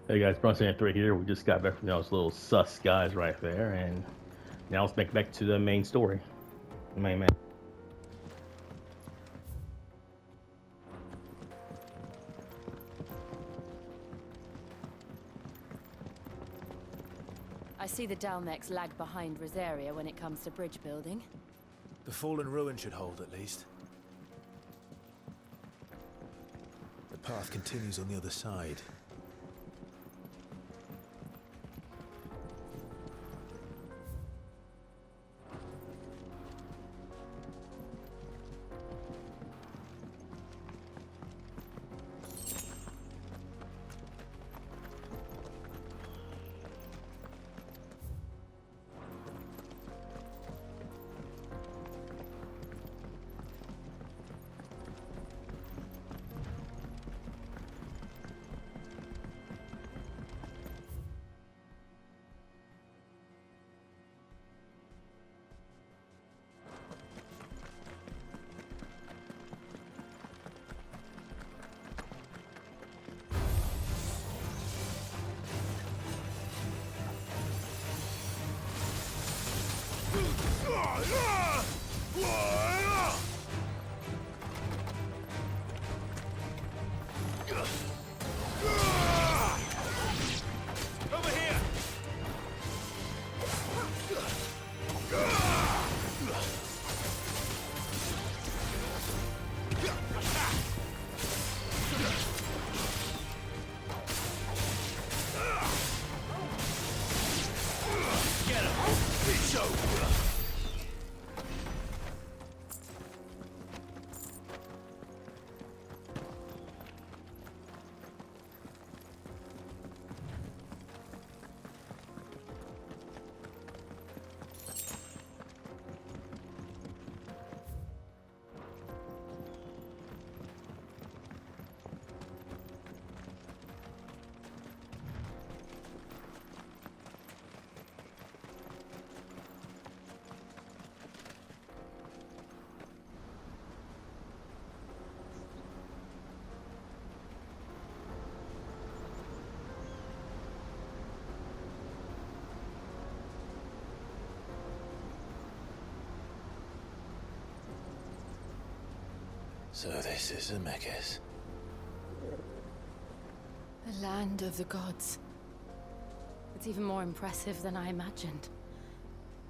Hey guys, Bronson Ant3 here. We just got back from those little sus guys right there, and now let's make back to the main story. The main man. I see the Dalmex lag behind Rosaria when it comes to bridge building. The fallen ruin should hold, at least. The path continues on the other side. So this is Zemeckis. The land of the gods. It's even more impressive than I imagined.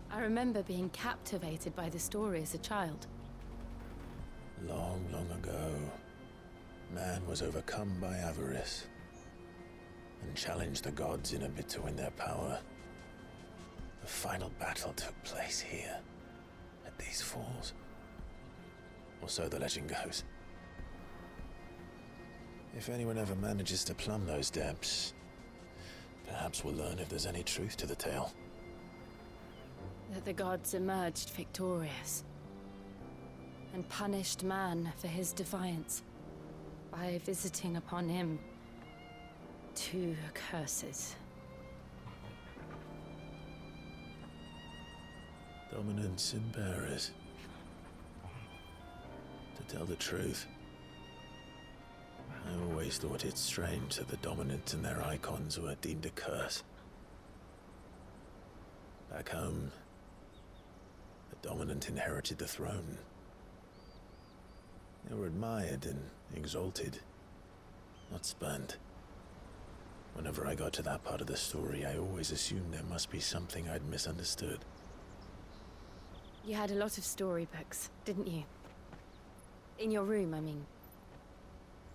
I remember being captivated by the story as a child. Long, long ago, man was overcome by avarice and challenged the gods in a bid to win their power. The final battle took place here, at these falls. Or so the legend goes. If anyone ever manages to plumb those depths, perhaps we'll learn if there's any truth to the tale. That the gods emerged victorious and punished man for his defiance by visiting upon him two curses. Dominance and bearers. To tell the truth, I always thought it strange that the dominant and their icons were deemed a curse. Back home, the dominant inherited the throne. They were admired and exalted, not spurned. Whenever I got to that part of the story, I always assumed there must be something I'd misunderstood. You had a lot of storybooks, didn't you? In your room, I mean.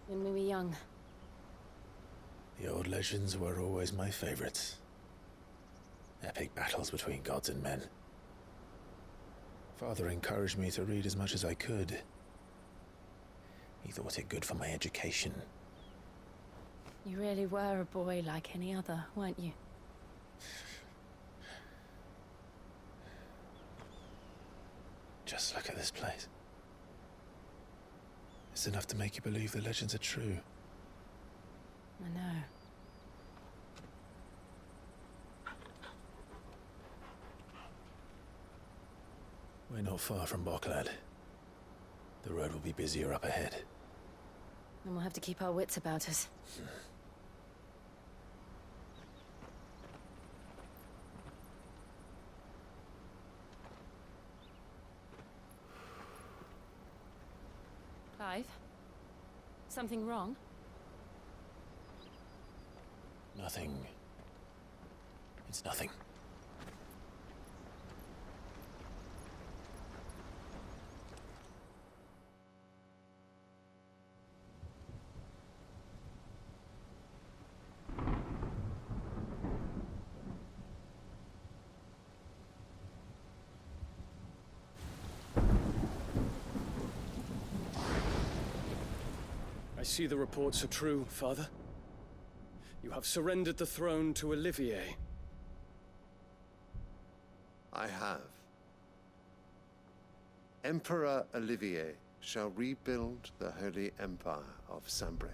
When we were young. The old legends were always my favorites. Epic battles between gods and men. Father encouraged me to read as much as I could. He thought it good for my education. You really were a boy like any other, weren't you? Just look at this place. It's enough to make you believe the legends are true. I know. We're not far from Boklad. The road will be busier up ahead. And we'll have to keep our wits about us. Something wrong? Nothing. It's nothing. I see the reports are true, Father. You have surrendered the throne to Olivier. I have. Emperor Olivier shall rebuild the Holy Empire of Sanbreque.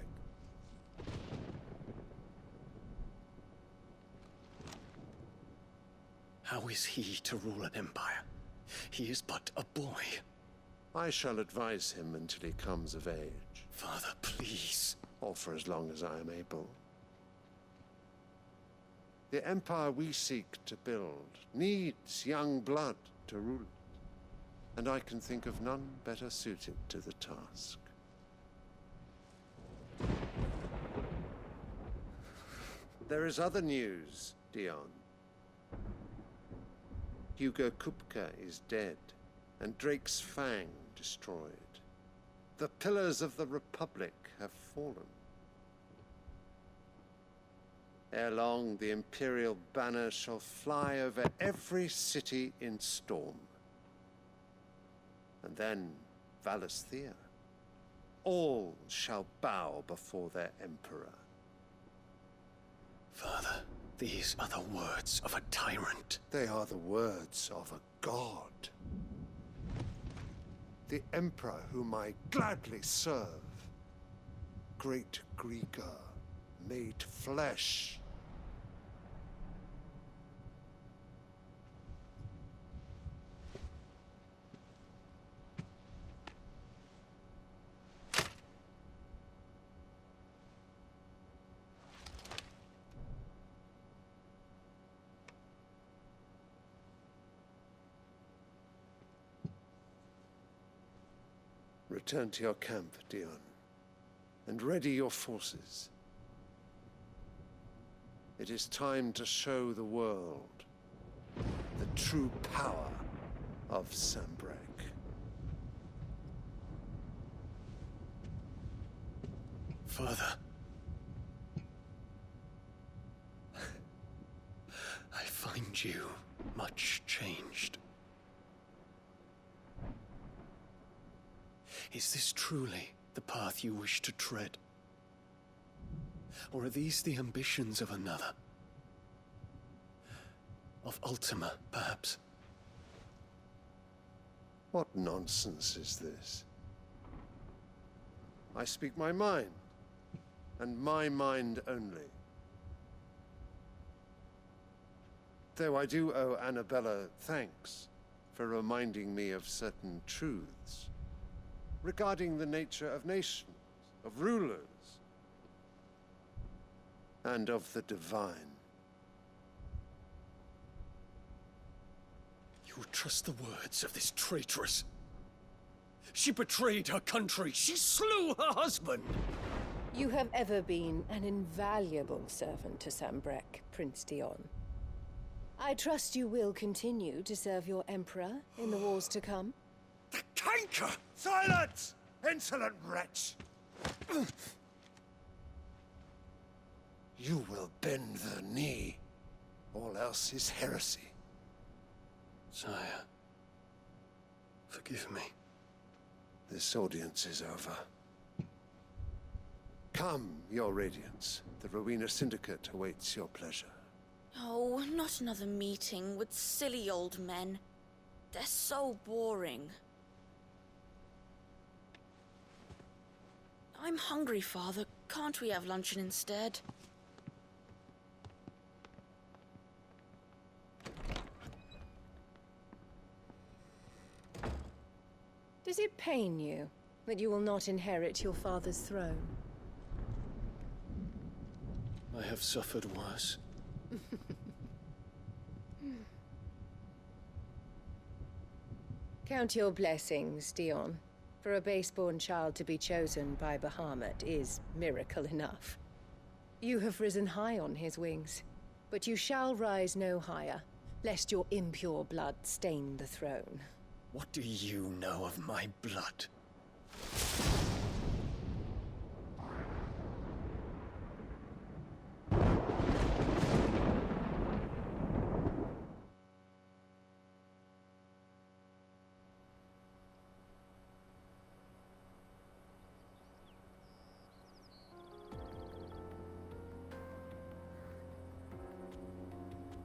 How is he to rule an empire? He is but a boy. I shall advise him until he comes of age, Father, please. or for as long as I am able. The empire we seek to build needs young blood to rule it, and I can think of none better suited to the task. There is other news, Dion. Hugo Kupka is dead, and Drake's Fang destroyed. The pillars of the Republic have fallen. Ere long, the Imperial banner shall fly over every city in Storm. And then Valisthea. All shall bow before their Emperor. Father, these are the words of a tyrant. They are the words of a god. The Emperor whom I gladly serve. Great Greeker, made flesh. Return to your camp, Dion, and ready your forces. It is time to show the world the true power of Sanbreque. Father. I find you much changed. Is this truly the path you wish to tread? Or are these the ambitions of another? Of Ultima, perhaps? What nonsense is this? I speak my mind, and my mind only. Though I do owe Annabella thanks for reminding me of certain truths regarding the nature of nations, of rulers, and of the divine. You would trust the words of this traitress? She betrayed her country. She slew her husband. You have ever been an invaluable servant to Sanbreque, Prince Dion. I trust you will continue to serve your Emperor in the wars to come. The canker! Silence! Insolent wretch! You will bend the knee. All else is heresy. Sire, forgive me. This audience is over. Come, your Radiance. The Rowena Syndicate awaits your pleasure. Oh, not another meeting with silly old men. They're so boring. I'm hungry, Father. Can't we have luncheon instead? Does it pain you that you will not inherit your father's throne? I have suffered worse. Count your blessings, Dion. For a base-born child to be chosen by Bahamut is miracle enough. You have risen high on his wings, but you shall rise no higher, lest your impure blood stain the throne. What do you know of my blood?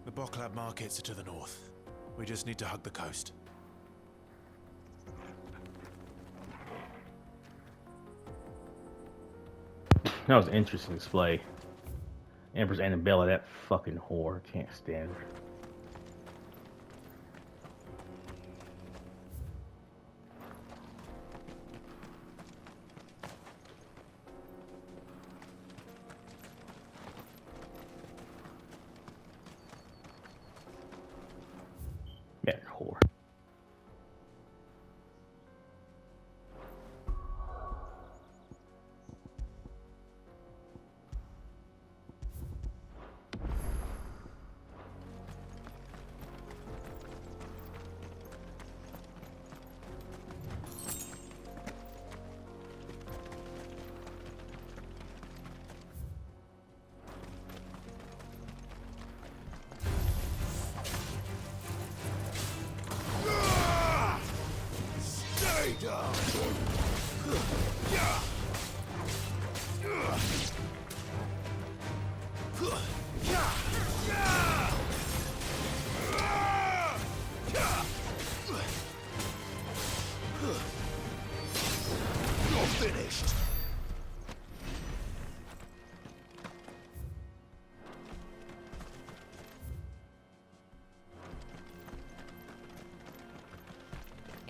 The Boklab markets are to the north. We just need to hug the coast. That was an interesting display. Empress Annabella, that fucking whore. Can't stand her. That whore.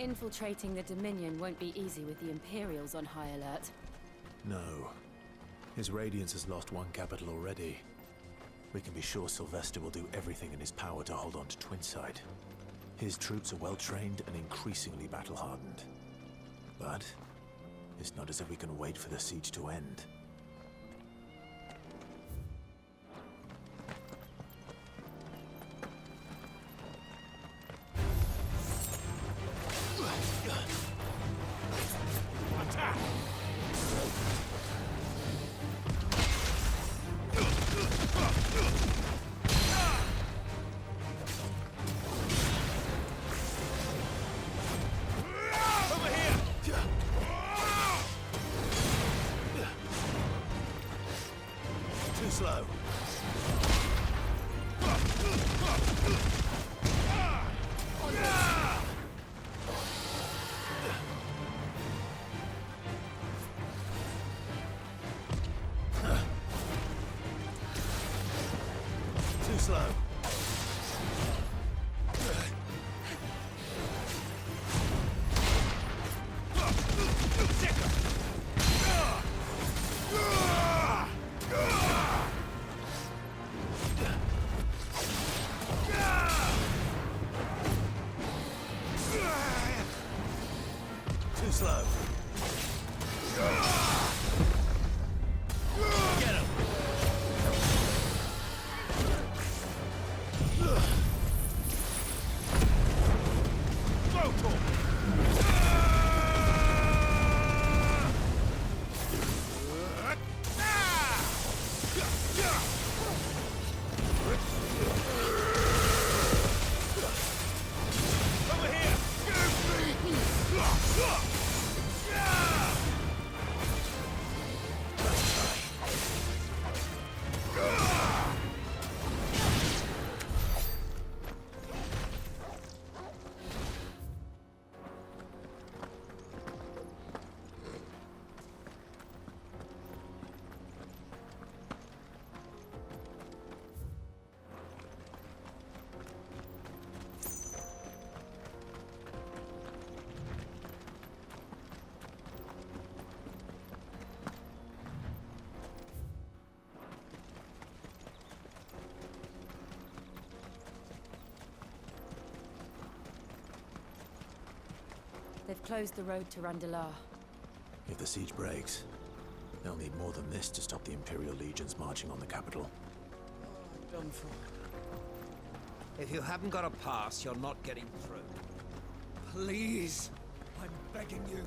Infiltrating the Dominion won't be easy with the Imperials on high alert. No. His Radiance has lost one capital already. We can be sure Sylvester will do everything in his power to hold on to Twinside. His troops are well-trained and increasingly battle-hardened. But it's not as if we can wait for the siege to end. Slow. Too slow. Slow. Get him. They've closed the road to Randalar. If the siege breaks, they'll need more than this to stop the Imperial legions marching on the capital. I'm done for. If you haven't got a pass, you're not getting through. Please, I'm begging you.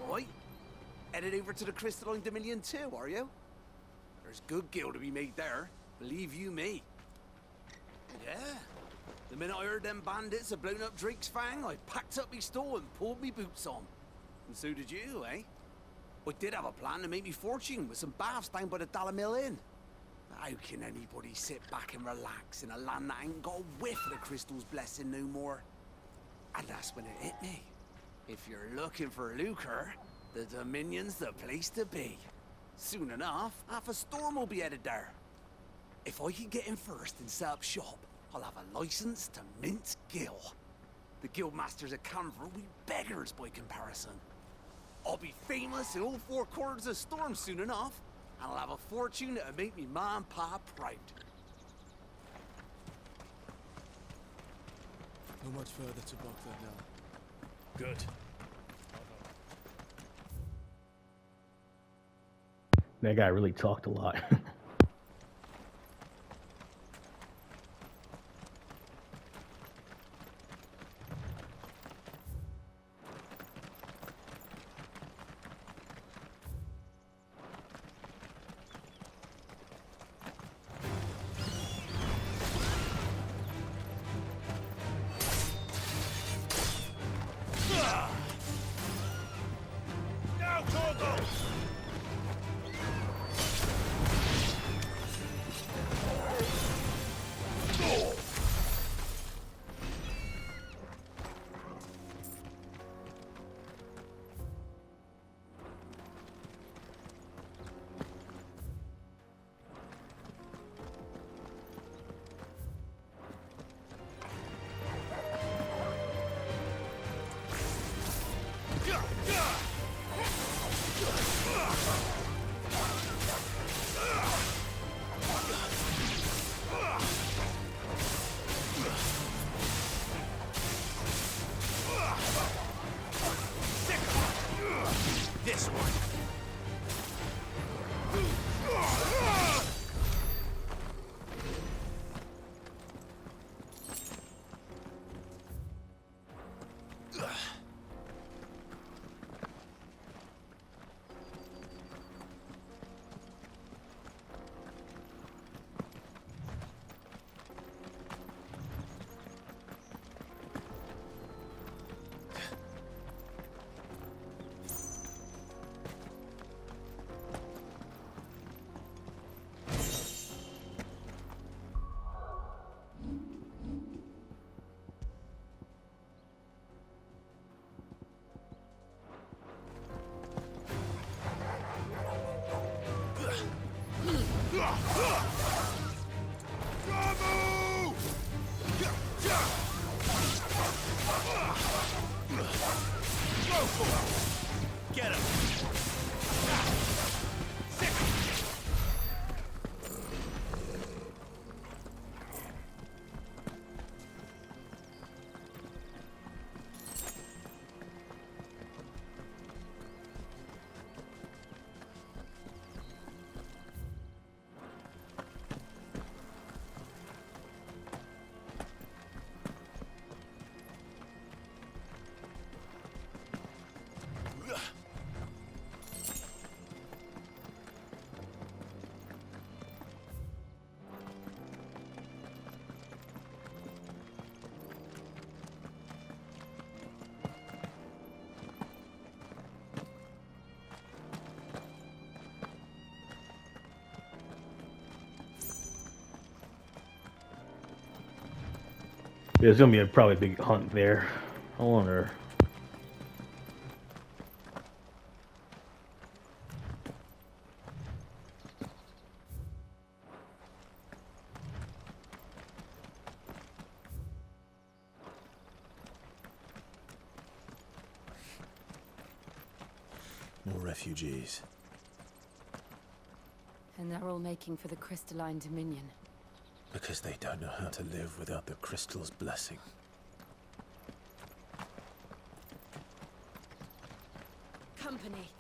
Right? Headed over to the Crystalline Dominion too, are you? There's good gil to be made there, believe you me. Yeah. The minute I heard them bandits had blown up Drake's Fang, I packed up me store and pulled me boots on. And so did you, eh? I did have a plan to make me fortune with some baths down by the Dalamil Inn. How can anybody sit back and relax in a land that ain't got a whiff of the crystal's blessing no more? And that's when it hit me. If you're looking for lucre, the Dominion's the place to be. Soon enough, half a storm will be headed there. If I can get in first and set up shop, I'll have a license to mint gil. The guildmasters at Canver will be beggars by comparison. I'll be famous in all four corners of Storm soon enough, and I'll have a fortune that'll make me ma and pa proud. Not much further to Baghdad now. Good. That guy really talked a lot. This one. Get him! There's gonna be a probably big hunt there. I wonder. More refugees. And they're all making for the crystalline dominion. Because they don't know how to live without the crystal's blessing. Company.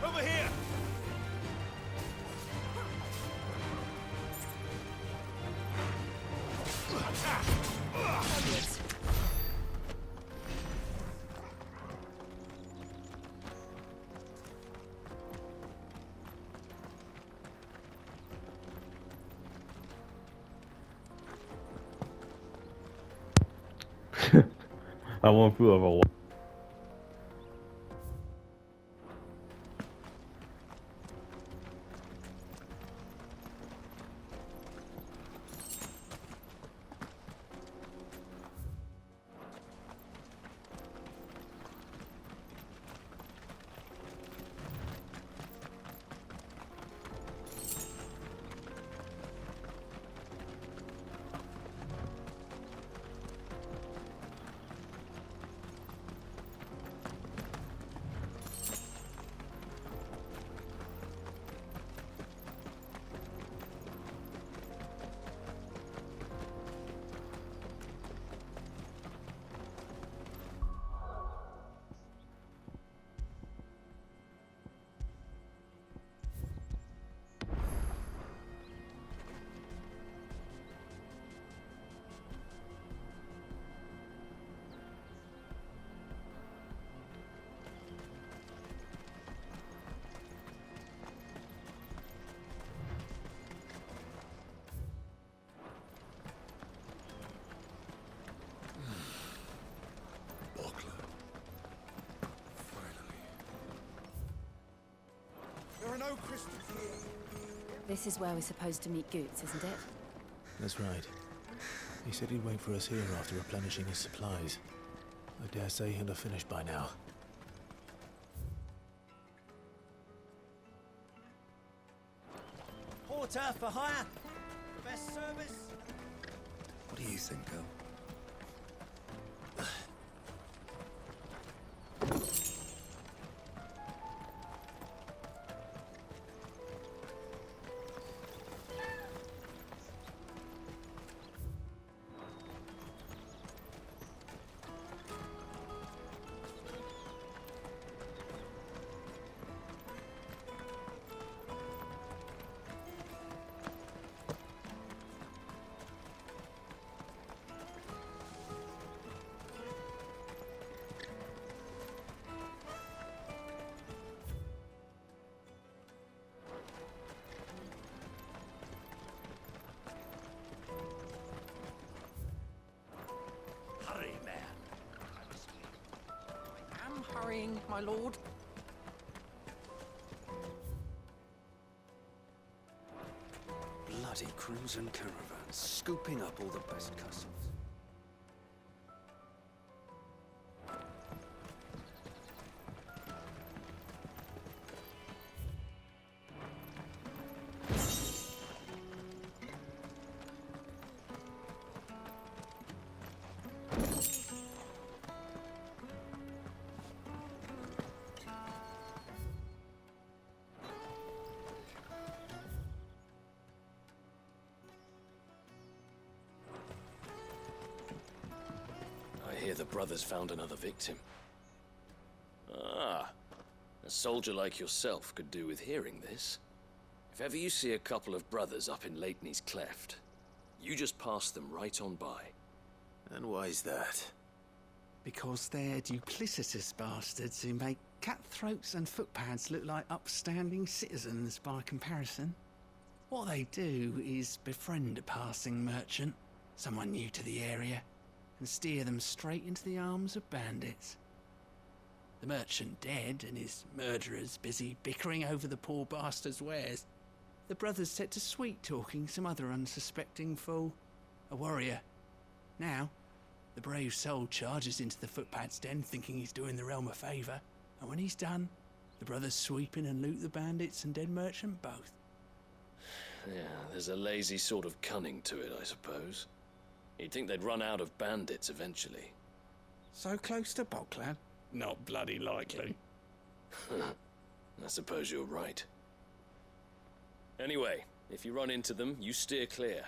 Over here! I went through over a while. There are no crystals here. This is where we're supposed to meet Goots, isn't it? That's right. He said he'd wait for us here after replenishing his supplies. I dare say he'll have finished by now. Porter for hire. Best service. What do you think, girl? Hurrying, my lord. Bloody crews and caravans, scooping up all the best customs. I hear the brothers found another victim. Ah, a soldier like yourself could do with hearing this. If ever you see a couple of brothers up in Leitney's Cleft, you just pass them right on by. And why's that? Because they're duplicitous bastards who make cutthroats and footpads look like upstanding citizens by comparison. What they do is befriend a passing merchant, someone new to the area, and steer them straight into the arms of bandits. The merchant dead and his murderers busy bickering over the poor bastard's wares. The brothers set to sweet-talking some other unsuspecting fool, a warrior. Now, the brave soul charges into the footpad's den thinking he's doing the realm a favour, and when he's done, the brothers sweep in and loot the bandits and dead merchant both. Yeah, there's a lazy sort of cunning to it, I suppose. You'd think they'd run out of bandits eventually. So close to Bogland? Not bloody likely. I suppose you're right. Anyway, if you run into them, you steer clear.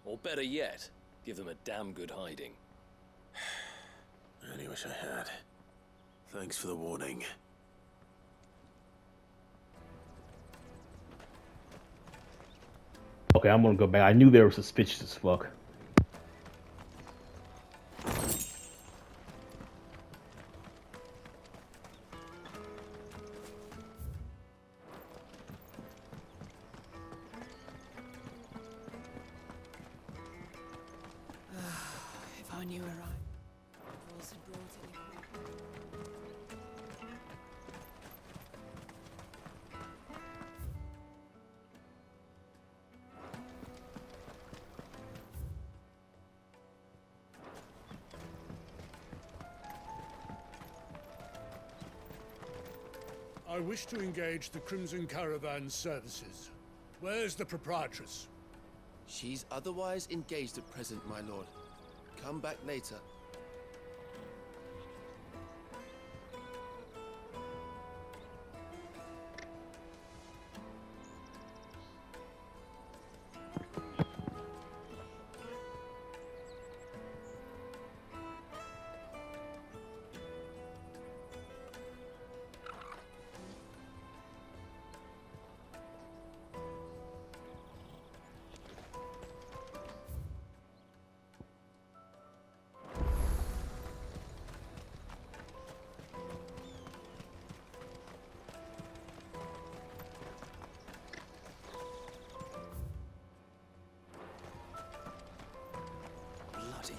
Or better yet, give them a damn good hiding. I only wish I had. Thanks for the warning. Okay, I'm gonna go back. I knew they were suspicious as fuck. If I knew where I was brought any. I wish to engage the Crimson Caravan's services. Where's the proprietress? She's otherwise engaged at present, my lord. Come back later.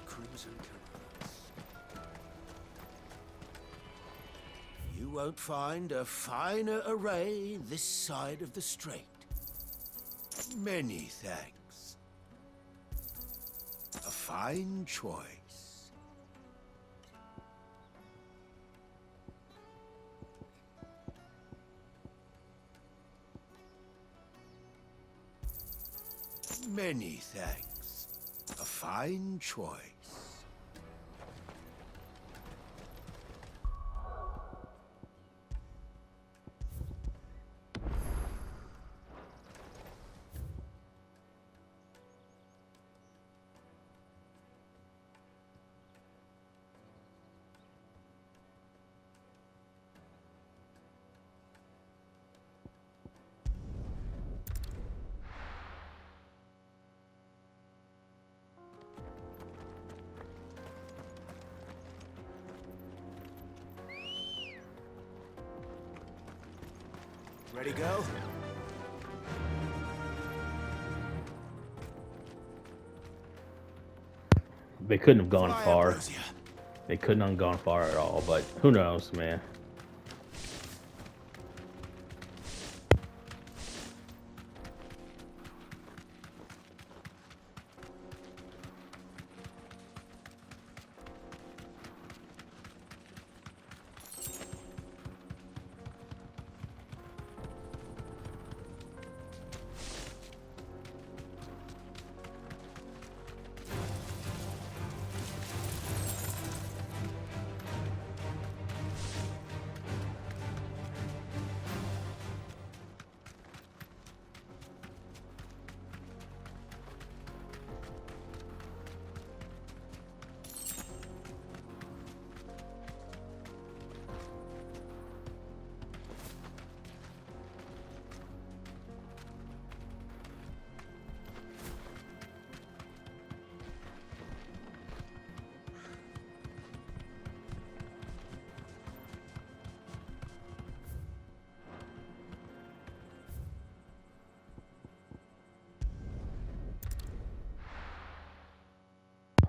Crimson Caravans. You won't find a finer array this side of the strait. Many thanks. A fine choice. Many thanks. A fine choice. Ready, go? They couldn't have gone far. They couldn't have gone far at all, but who knows, man.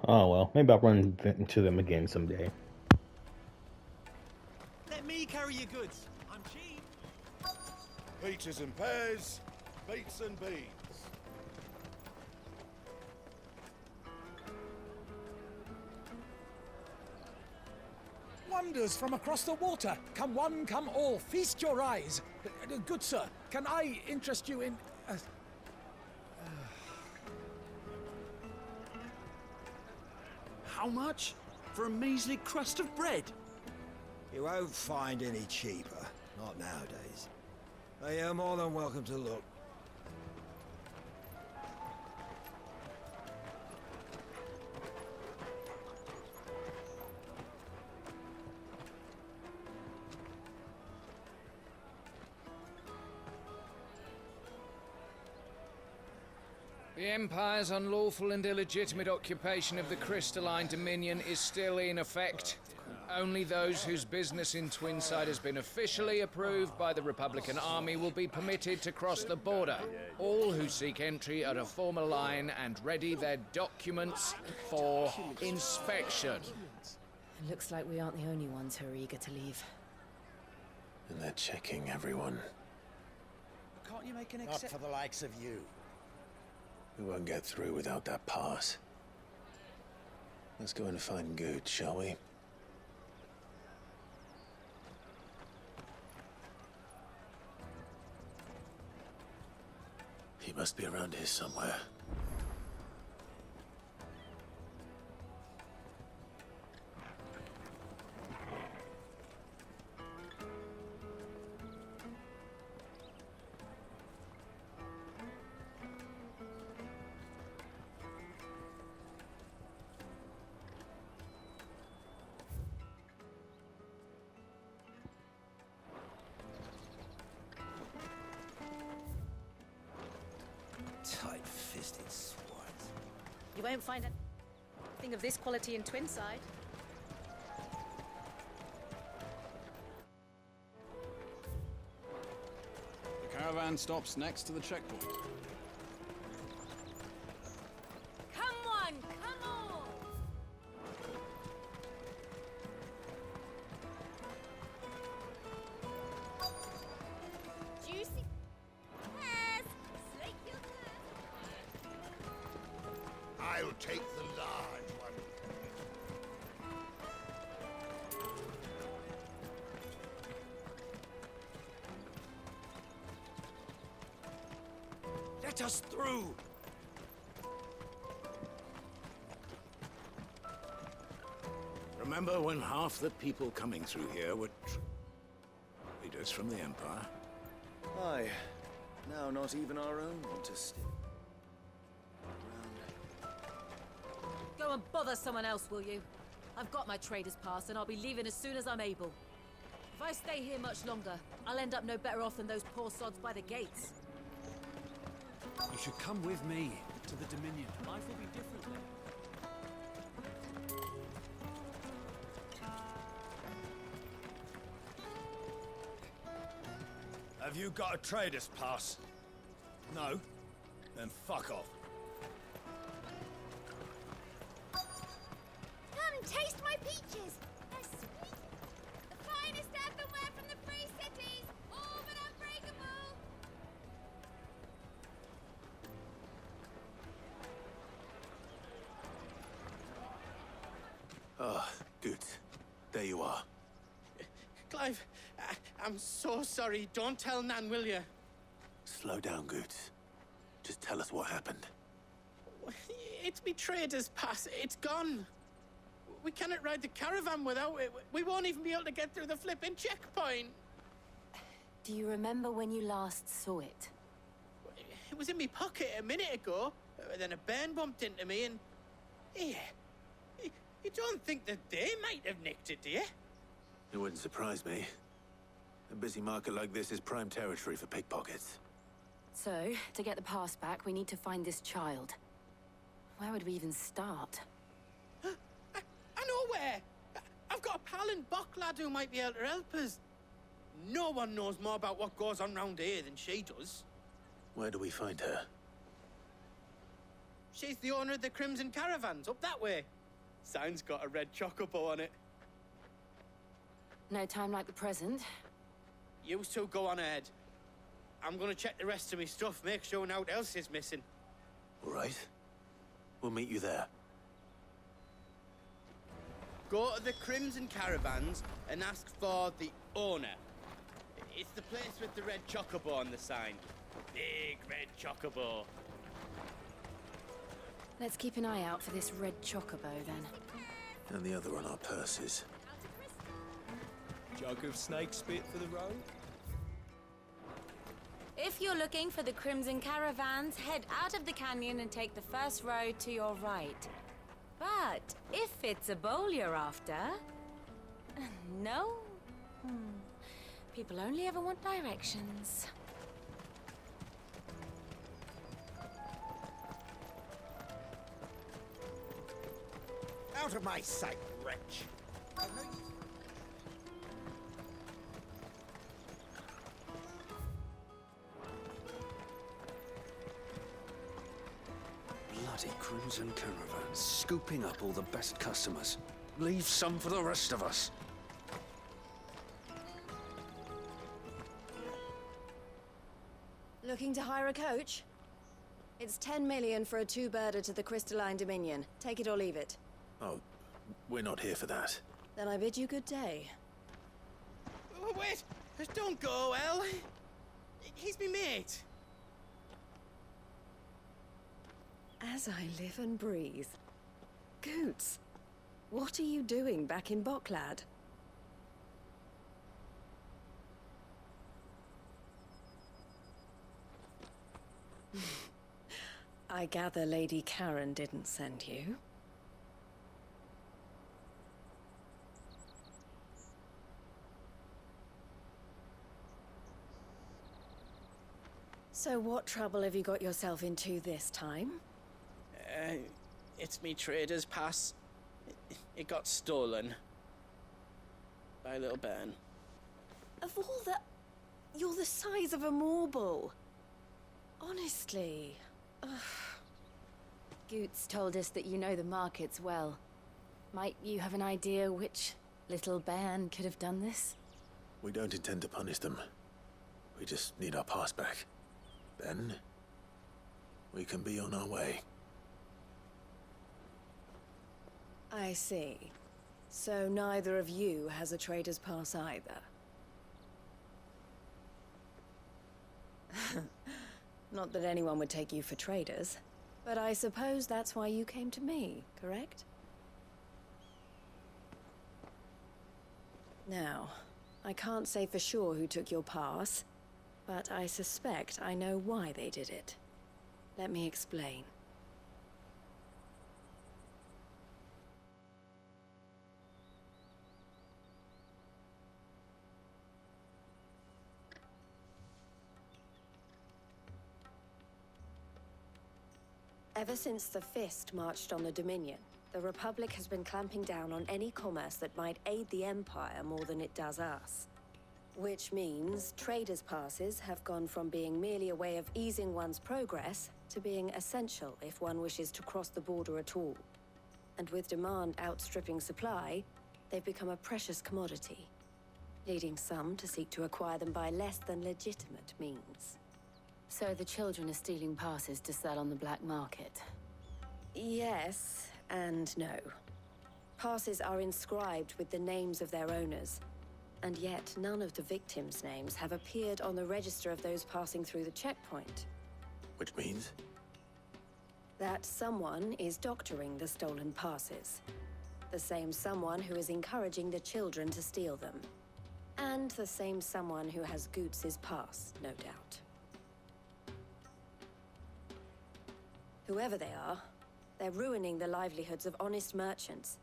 Oh well, maybe I'll run into them again someday. Let me carry your goods. I'm cheap. Peaches and pears, beets and beans. Wonders from across the water. Come one, come all. Feast your eyes. Good sir, can I interest you in... How much? For a measly crust of bread? You won't find any cheaper. Not nowadays. You're more than welcome to look. The Empire's unlawful and illegitimate occupation of the crystalline dominion is still in effect. Only those whose business in Twinside has been officially approved by the Republican Army will be permitted to cross the border. All who seek entry are to form a line and ready their documents for inspection. It looks like we aren't the only ones who are eager to leave. And they're checking everyone. Can't you make an exception? Not for the likes of you. We won't get through without that pass. Let's go and find Good, shall we? He must be around here somewhere. Tight-fisted swines. You won't find anything of this quality in Twinside. The caravan stops next to the checkpoint. Come on, come on! Juicy pears, slake your thirst. I'll take the large one. Let us through! Remember when half the people coming through here were leaders from the Empire? Aye. Now not even our own want to stick. Go and bother someone else, will you? I've got my trader's pass and I'll be leaving as soon as I'm able. If I stay here much longer, I'll end up no better off than those poor sods by the gates. You should come with me to the Dominion. Life will be different there. Have you got a trader's pass? No? Then fuck off. Come, taste my peaches! They're sweet! The finest earthenware from the free cities! All but unbreakable! Ah, Good. There you are. Clive, I'm so sorry. Don't tell Nan, will you? Slow down, Good. Just tell us what happened. It's me trader's pass. It's gone. We cannot ride the caravan without it. We won't even be able to get through the flipping checkpoint. Do you remember when you last saw it? It was in my pocket a minute ago. Then a bairn bumped into me and... Yeah. You don't think that they might have nicked it, do you? It wouldn't surprise me. A busy market like this is prime territory for pickpockets. So, to get the pass back, we need to find this child. Where would we even start? I know where! I've got a pal in Bock lad who might be able to help us. No one knows more about what goes on round here than she does. Where do we find her? She's the owner of the Crimson Caravans, up that way. Sign's got a red chocobo on it. No time like the present. You two go on ahead. I'm gonna check the rest of my stuff, make sure nothing else is missing. All right. We'll meet you there. Go to the Crimson Caravans and ask for the owner. It's the place with the red chocobo on the sign. Big red chocobo. Let's keep an eye out for this red chocobo, then. And the other on our purses. Jug of snake spit for the road? If you're looking for the Crimson Caravans, head out of the canyon and take the first road to your right. But if it's a bowl you're after... No? People only ever want directions. Out of my sight, wretch! Bloody Crimson Caravans, scooping up all the best customers. Leave some for the rest of us. Looking to hire a coach? It's 10 million for a two-birder to the Crystalline Dominion. Take it or leave it. Oh, we're not here for that. Then I bid you good day. Oh, wait! Don't go, El! He's me mate. As I live and breathe. Goots, what are you doing back in Boklad? I gather Lady Karen didn't send you. So what trouble have you got yourself into this time? It's me trader's pass. It got stolen. By a little bairn. Of all the... You're the size of a marble. Honestly. Ugh. Goots told us that you know the markets well. Might you have an idea which little bairn could have done this? We don't intend to punish them. We just need our pass back. Then, we can be on our way. I see. So neither of you has a trader's pass either. Not that anyone would take you for traders, but I suppose that's why you came to me, correct? Now, I can't say for sure who took your pass, but I suspect I know why they did it. Let me explain. Ever since the Fist marched on the Dominion, the Republic has been clamping down on any commerce that might aid the Empire more than it does us. Which means traders' passes have gone from being merely a way of easing one's progress to being essential if one wishes to cross the border at all. And with demand outstripping supply, they've become a precious commodity, leading some to seek to acquire them by less than legitimate means. So the children are stealing passes to sell on the black market? Yes and no. Passes are inscribed with the names of their owners, and yet none of the victims' names have appeared on the register of those passing through the checkpoint. Which means? That someone is doctoring the stolen passes. The same someone who is encouraging the children to steal them. And the same someone who has Goots' pass, no doubt. Whoever they are, they're ruining the livelihoods of honest merchants,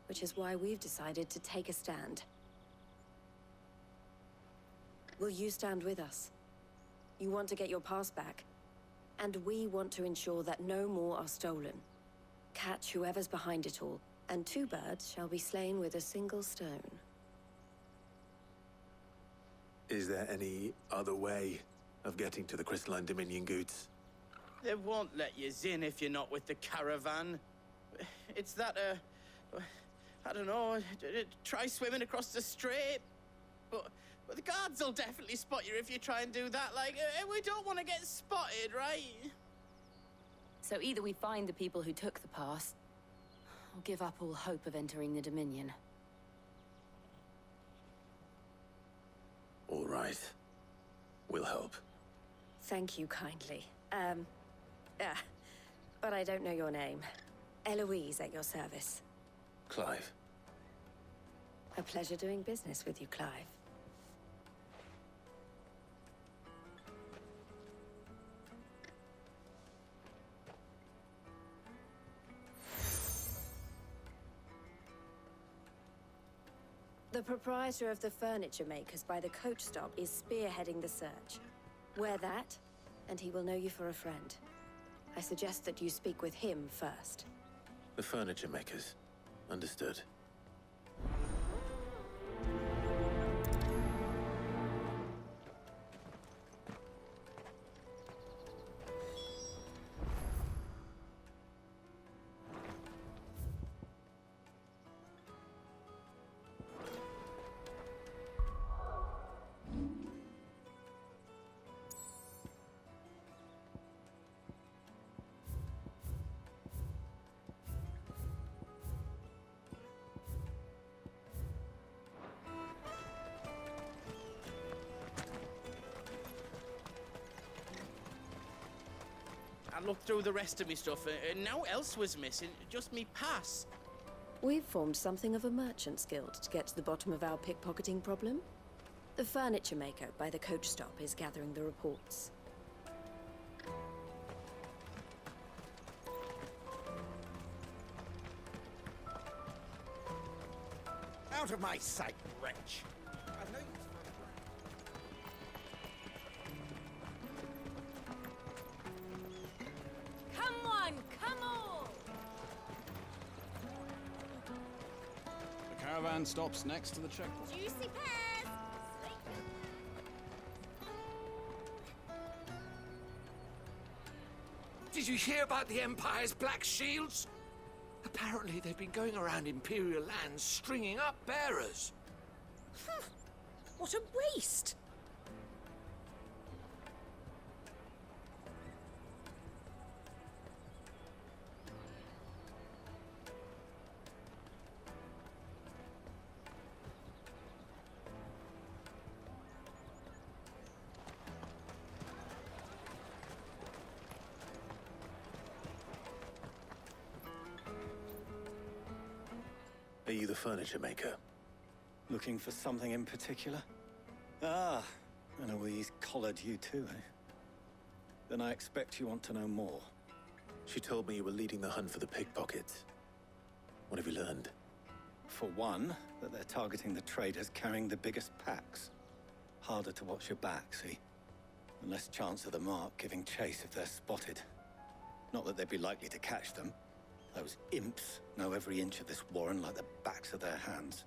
which is why we've decided to take a stand. Will you stand with us? You want to get your pass back, and we want to ensure that no more are stolen. Catch whoever's behind it all, and two birds shall be slain with a single stone. Is there any other way of getting to the Crystalline Dominion, Goots? They won't let you in if you're not with the caravan. It's that, I don't know, try swimming across the strait. But the guards will definitely spot you if you try and do that. Like, we don't want to get spotted, right? So either we find the people who took the pass, or give up all hope of entering the Dominion. All right. We'll help. Thank you kindly. But I don't know your name. Eloise at your service. Clive. A pleasure doing business with you, Clive. The proprietor of the furniture makers by the coach stop is spearheading the search. Wear that, and he will know you for a friend. I suggest that you speak with him first. The furniture makers. Understood. I looked through the rest of me stuff, and now else was missing, just me pass. We've formed something of a merchant's guild to get to the bottom of our pickpocketing problem. The furniture maker by the coach stop is gathering the reports. Out of my sight, wretch! I know you... Come on, come on! The caravan stops next to the checkpoint. Juicy pears! Did you hear about the Empire's Black Shields? Apparently they've been going around Imperial lands stringing up bearers. What a waste! Are you the furniture maker? Looking for something in particular? Ah, Eloise collared you too, eh? Then I expect you want to know more. She told me you were leading the hunt for the pickpockets. What have you learned? For one, that they're targeting the traders carrying the biggest packs. Harder to watch your back, see? And less chance of the mark giving chase if they're spotted. Not that they'd be likely to catch them. Those imps know every inch of this warren like the backs of their hands.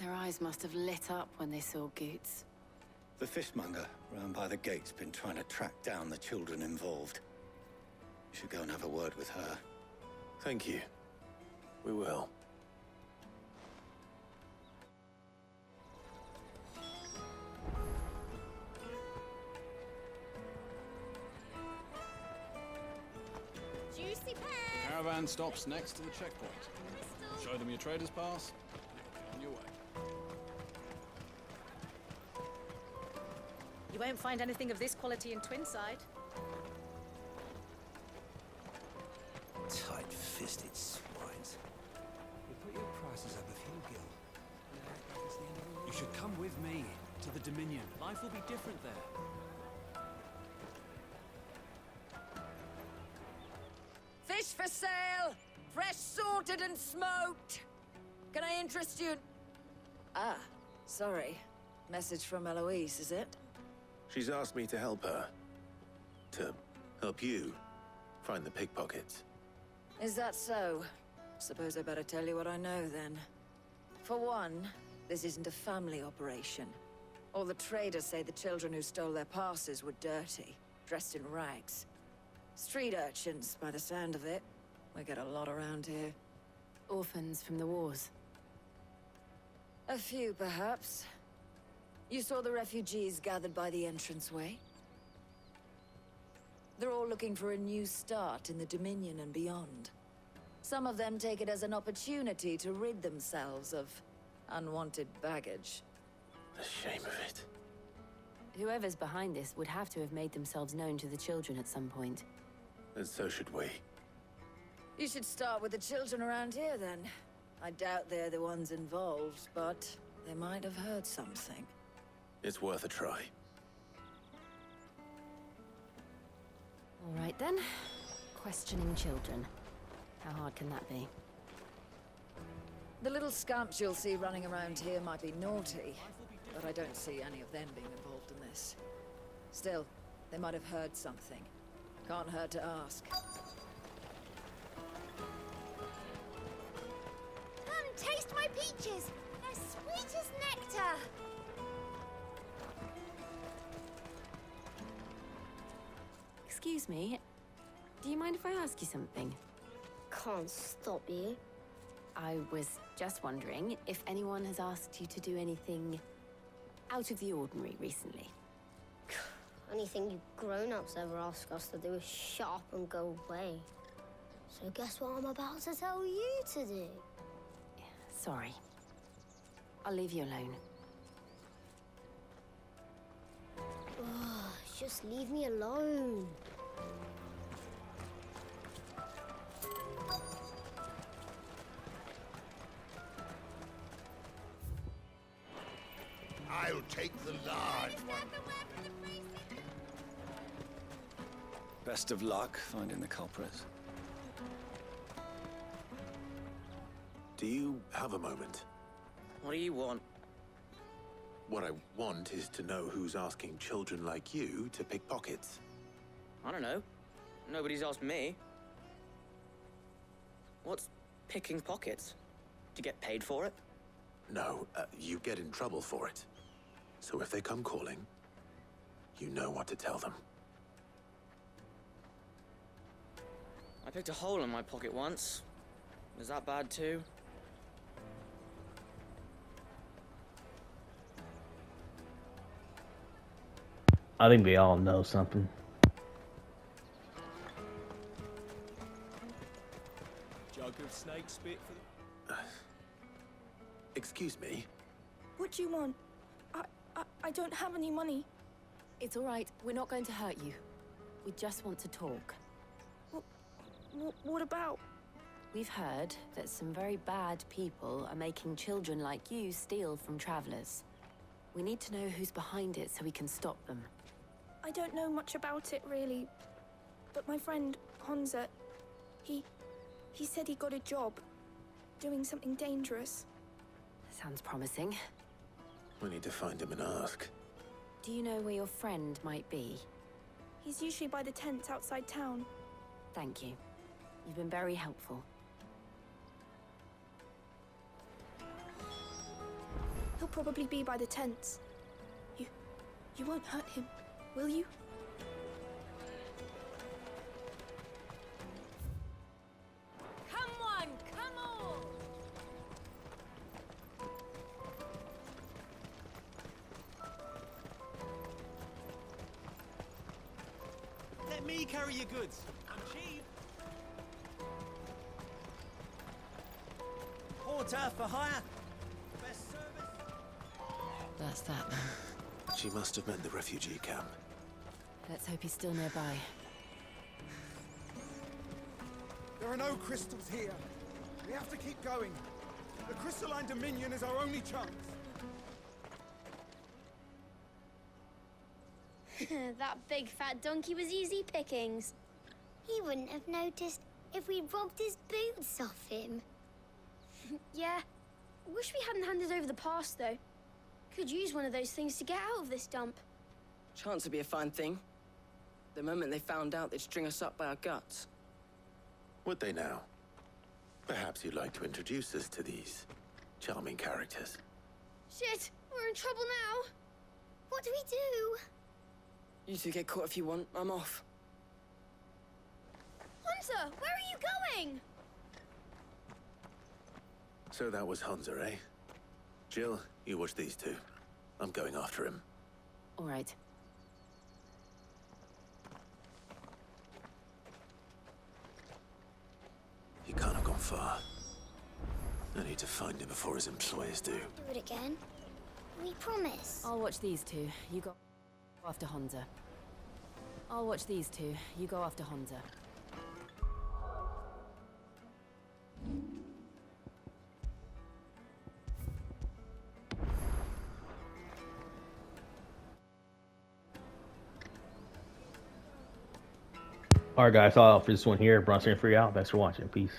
Their eyes must have lit up when they saw Goots. The fishmonger round by the gate's been trying to track down the children involved. You should go and have a word with her. Thank you. We will. Juicy pears! The caravan stops next to the checkpoint. Show them your trader's pass. On your way. You won't find anything of this quality in Twinside. Tight-fisted swines. You put your prices up a few gil. You should come with me to the Dominion. Life will be different there. Fish for sale! Fresh sorted and smoked! Can I interest you? Ah, sorry. Message from Eloise, is it? She's asked me to help her. To help you find the pickpockets. Is that so? Suppose I better tell you what I know, then. For one, this isn't a family operation. All the traders say the children who stole their passes were dirty, dressed in rags. Street urchins, by the sound of it. We get a lot around here. Orphans from the wars. A few, perhaps. You saw the refugees gathered by the entranceway? They're all looking for a new start in the Dominion and beyond. Some of them take it as an opportunity to rid themselves of unwanted baggage. The shame of it. Whoever's behind this would have to have made themselves known to the children at some point. And so should we. You should start with the children around here, then. I doubt they're the ones involved, but they might have heard something. It's worth a try. All right, then. Questioning children. How hard can that be? The little scamps you'll see running around here might be naughty, but I don't see any of them being involved in this. Still, they might have heard something. Can't hurt to ask. Come, taste my peaches! They're sweet as nectar! Excuse me, do you mind if I ask you something? Can't stop you. I was just wondering if anyone has asked you to do anything out of the ordinary recently. Anything you grown-ups ever ask us to do is shut up and go away. So guess what I'm about to tell you to do? Sorry. I'll leave you alone. Just leave me alone. I'll take the large one. Best of luck finding the culprits. Do you have a moment? What do you want? What I want is to know who's asking children like you to pick pockets. I don't know. Nobody's asked me. What's picking pockets? Do you get paid for it? No, you get in trouble for it. So if they come calling, you know what to tell them. I picked a hole in my pocket once. Was that bad too? I think we all know something. Jug of snake spit for Excuse me? What do you want? I don't have any money. It's all right. We're not going to hurt you. We just want to talk. What about? We've heard that some very bad people are making children like you steal from travelers. We need to know who's behind it so we can stop them. I don't know much about it, really. But my friend, Honza, he said he got a job doing something dangerous. Sounds promising. We need to find him and ask. Do you know where your friend might be? He's usually by the tents outside town. Thank you. You've been very helpful. He'll probably be by the tents. You won't hurt him, will you? Come on, come on! Let me carry your goods. I'm cheap. Porter for hire. Best service. That's that then. She must have meant the refugee camp. Let's hope he's still nearby. There are no crystals here. We have to keep going. The crystalline dominion is our only chance. That big fat donkey was easy pickings. He wouldn't have noticed if we'd robbed his boots off him. Yeah. Wish we hadn't handed over the pass, though. Could use one of those things to get out of this dump. Chance would be a fine thing. The moment they found out, they'd string us up by our guts. Would they now? Perhaps you'd like to introduce us to these charming characters. Shit, we're in trouble now. What do we do? You two get caught if you want. I'm off. Hansa, where are you going? So that was Hansa, eh? Jill, you watch these two. I'm going after him. All right. He can't have gone far. I need to find him before his employers do. Do it again. We promise. I'll watch these two. You go after Hansa. I'll watch these two. You go after Hansa. Alright guys, all for this one here. Bronson free out. Thanks for watching. Peace.